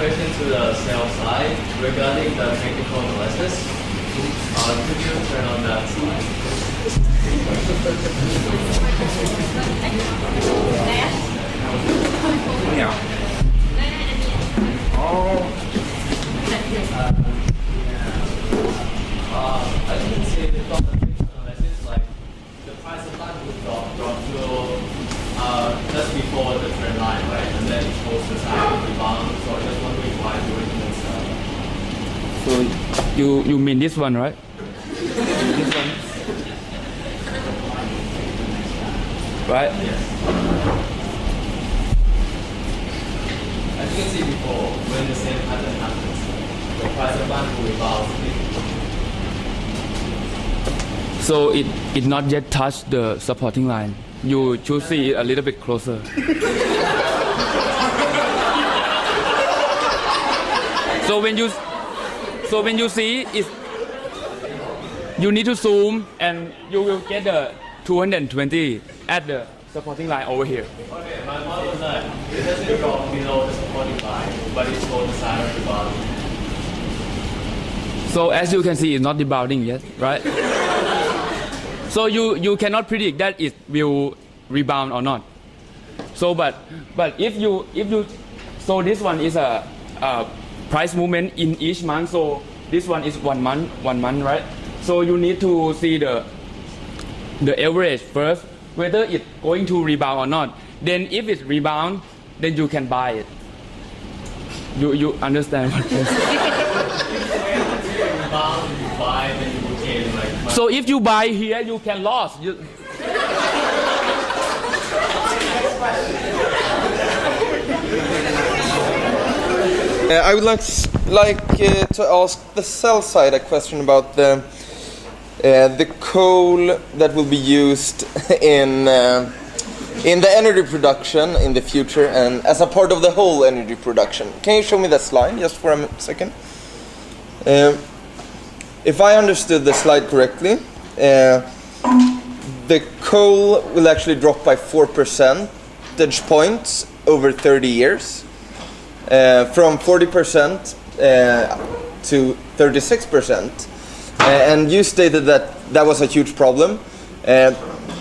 question to the sales side regarding the technical analysis. Could you turn on that slide? Yeah. Oh. As you can see, from the technical analysis, like the price of land would drop to just before the trend line, right? And then it goes to side rebound. So I just wondering why you recommend that. So you mean this one, right? This one. Right? Yes. As you can see before, when the same pattern happens, the price of land will rebound. So it not yet touched the supporting line. You should see it a little bit closer. So when you see it, you need to zoom and you will get the 220 at the supporting line over here. Okay, my model is that it doesn't drop below the supporting line, but it's on the side of the bottom. So as you can see, it's not rebounding yet, right? So you cannot predict that it will rebound or not. So but if you so this one is a price movement in each month. So this one is 1 month, right? So you need to see the average first, whether it's going to rebound or not. Then if it rebound, then you can buy it. You understand what I'm saying? Rebound, you buy, then you gain like. So if you buy here, you can lose. I would like to ask the sell side a question about the coal that will be used in the energy production in the future and as a part of the whole energy production. Can you show me that slide just for a second? If I understood the slide correctly, the coal will actually drop by 4 percentage points over 30 years. From 40% to 36%. And you stated that that was a huge problem.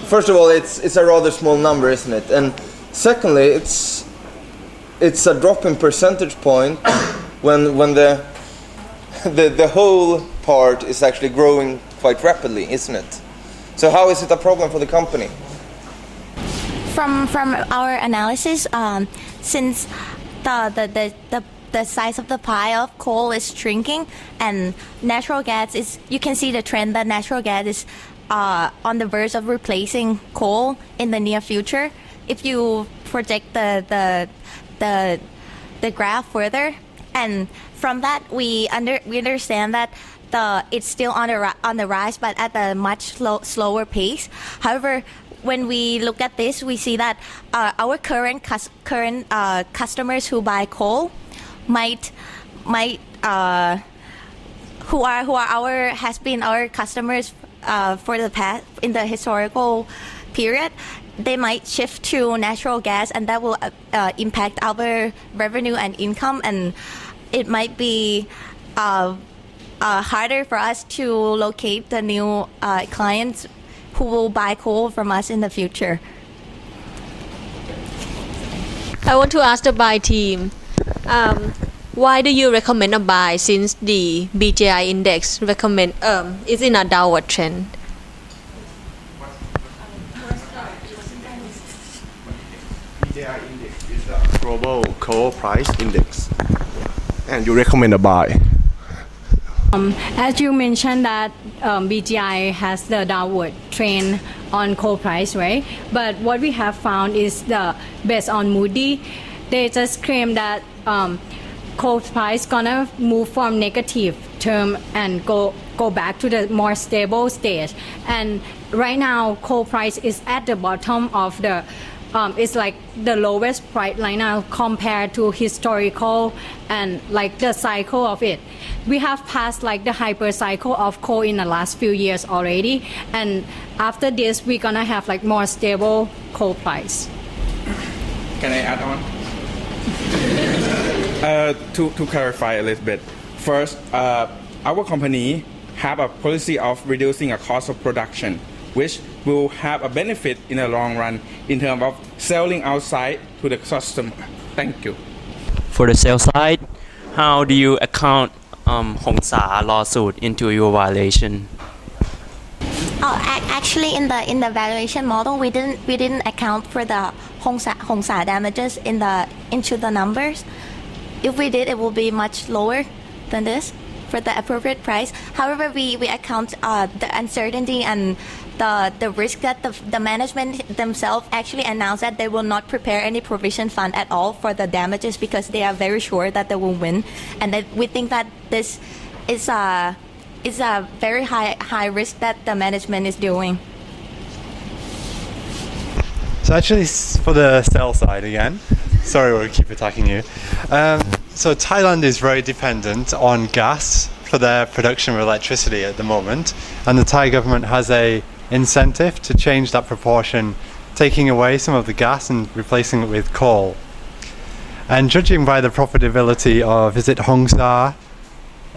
First of all, it's a rather small number, isn't it? And secondly, it's a drop in percentage point when the whole part is actually growing quite rapidly, isn't it? So how is it a problem for the company? From our analysis, since the size of the pie of coal is shrinking and natural gas is, you can see the trend that natural gas is on the verge of replacing coal in the near future. If you project the graph further, and from that we understand that it's still on the rise, but at a much slower pace. However, when we look at this, we see that our current customers who buy coal might who has been our customers for the past in the historical period, they might shift to natural gas, and that will impact our revenue and income, and it might be harder for us to locate the new clients who will buy coal from us in the future. I want to ask the buy team, why do you recommend a buy since the BGI index is in a downward trend? BGI index is the global coal price index, and you recommend a buy. As you mentioned that BGI has the downward trend on coal price, right? But what we have found is based on Moody, they just claim that coal price gonna move from negative term and go back to the more stable stage. And right now, coal price is at the bottom of the it's like the lowest price right now compared to historical and like the cycle of it. We have passed like the hyper cycle of coal in the last few years already, and after this we're gonna have like more stable coal price. Can I add on? To clarify a little bit, first, our company have a policy of reducing a cost of production, which will have a benefit in the long run in terms of selling outside to the customer. Thank you. For the sales side, how do you account Hong Sa lawsuit into your valuation? Oh, actually, in the valuation model, we didn't account for the Hong Sa damages into the numbers. If we did, it will be much lower than this for the appropriate price. However, we account the uncertainty and the risk that the management themselves actually announced that they will not prepare any provision fund at all for the damages because they are very sure that they will win, and that we think that this is a very high risk that the management is doing. So actually, for the sell side again, sorry we'll keep attacking you. So Thailand is very dependent on gas for their production of electricity at the moment, and the Thai government has a incentive to change that proportion, taking away some of the gas and replacing it with coal. And judging by the profitability of, is it Hong Sa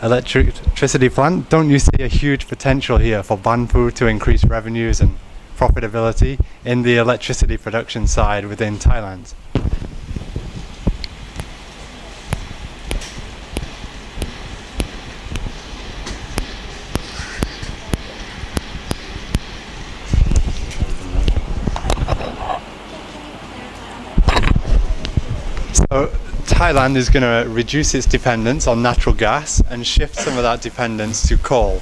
electricity plant, don't you see a huge potential here for Banpu to increase revenues and profitability in the electricity production side within Thailand? So Thailand is going to reduce its dependence on natural gas and shift some of that dependence to coal.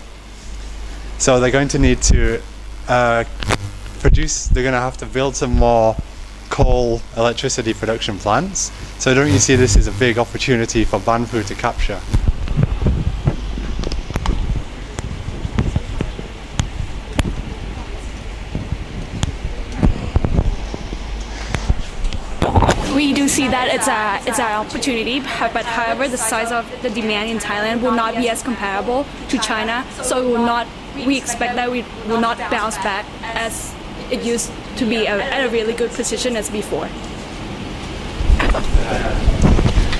So they're going to need to they're going to have to build some more coal electricity production plants. So don't you see this as a big opportunity for Banpu to capture? We do see that it's an opportunity, but however, the size of the demand in Thailand will not be as comparable to China, so it will not. We expect that we will not bounce back as it used to be at a really good position as before.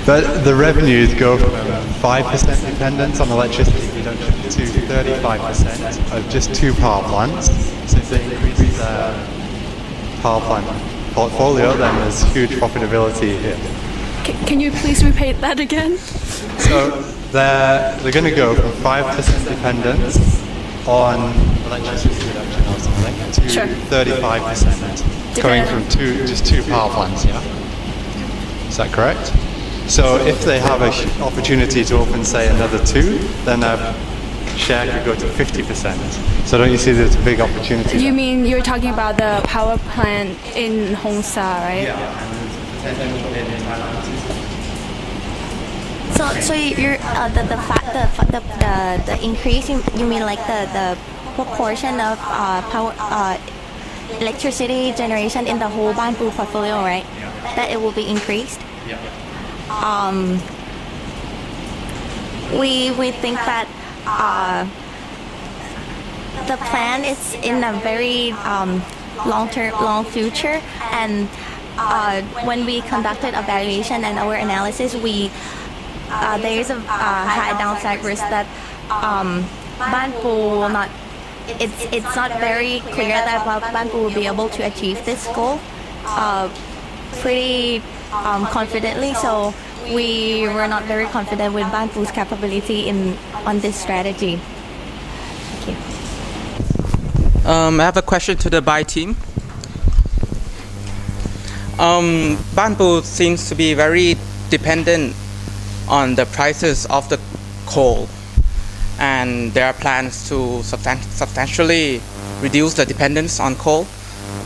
But the revenues go from 5% dependence on electricity production to 35% of just 2 power plants. So if they increase their power plant portfolio, then there's huge profitability here. Can you please repeat that again? So they're going to go from 5% dependence on electricity production or something to Sure. 35%, going from just two power plants. Yeah, is that correct? So if they have an opportunity to open, say, another 2, then their share could go to 50%. So don't you see there's a big opportunity? You mean you're talking about the power plant in Hong Sa, right? So you're the increase. You mean like the proportion of power electricity generation in the whole Banpu portfolio, right? That it will be increased. We think that the plan is in a very long future, and when we conducted evaluation and our analysis, there is a high downside risk that Banpu will not. It's not very clear that Banpu will be able to achieve this goal pretty confidently. So we were not very confident with Banpu's capability on this strategy. Thank you. I have a question to the buy team. Banpu seems to be very dependent on the prices of the coal, and there are plans to substantially reduce the dependence on coal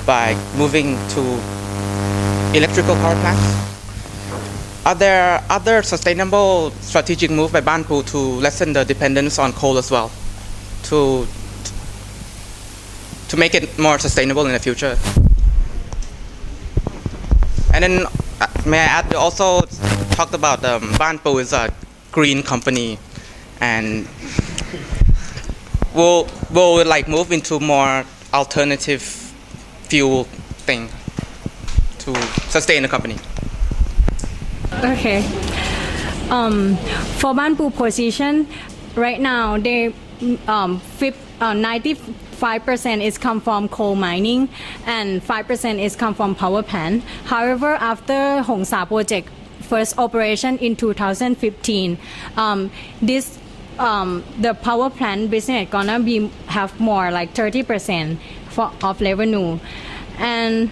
by moving to electrical power plants. Are there other sustainable strategic moves by Banpu to lessen the dependence on coal as well, to make it more sustainable in the future? And then, may I add, you also talked about Banpu is a green company, and will like move into more alternative fuel thing to sustain the company. Okay. For Banpu position, right now they 95% is come from coal mining and 5% is come from power plant. However, after Hong Sa project first operation in 2015, this the power plant business gonna be have more like 30% of revenue, and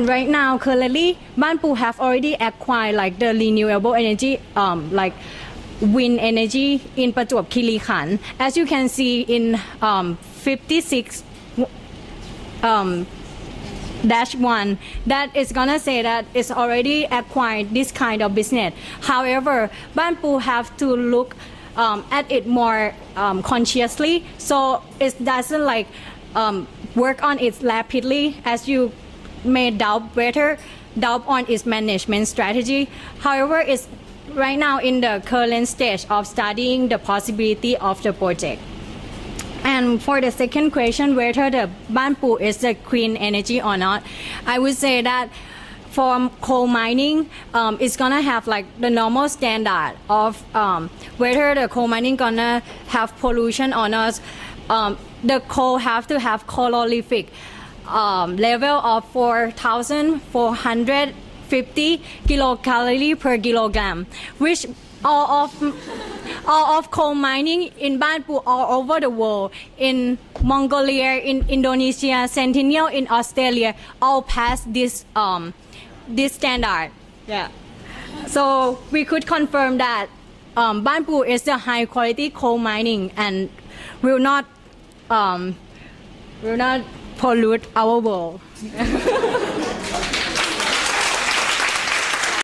right now currently Banpu have already acquired like the renewable energy like wind energy in Prachuap Khiri Khan. As you can see in 56 dash 1, that is gonna say that it's already acquired this kind of business. However, Banpu have to look at it more consciously, so it doesn't like work on it rapidly, as you may doubt on its management strategy. However, it's right now in the current stage of studying the possibility of the project. And for the second question, whether the Banpu is the clean energy or not, I would say that for coal mining, it's gonna have like the normal standard of whether the coal mining gonna have pollution or not. The coal have to have calorific level of 4,450 kilocalorie per kilogram, which all of coal mining in Banpu all over the world, in Mongolia, in Indonesia, Sentinel in Australia, all pass this standard. Yeah. So we could confirm that Banpu is the high quality coal mining and will not pollute our world.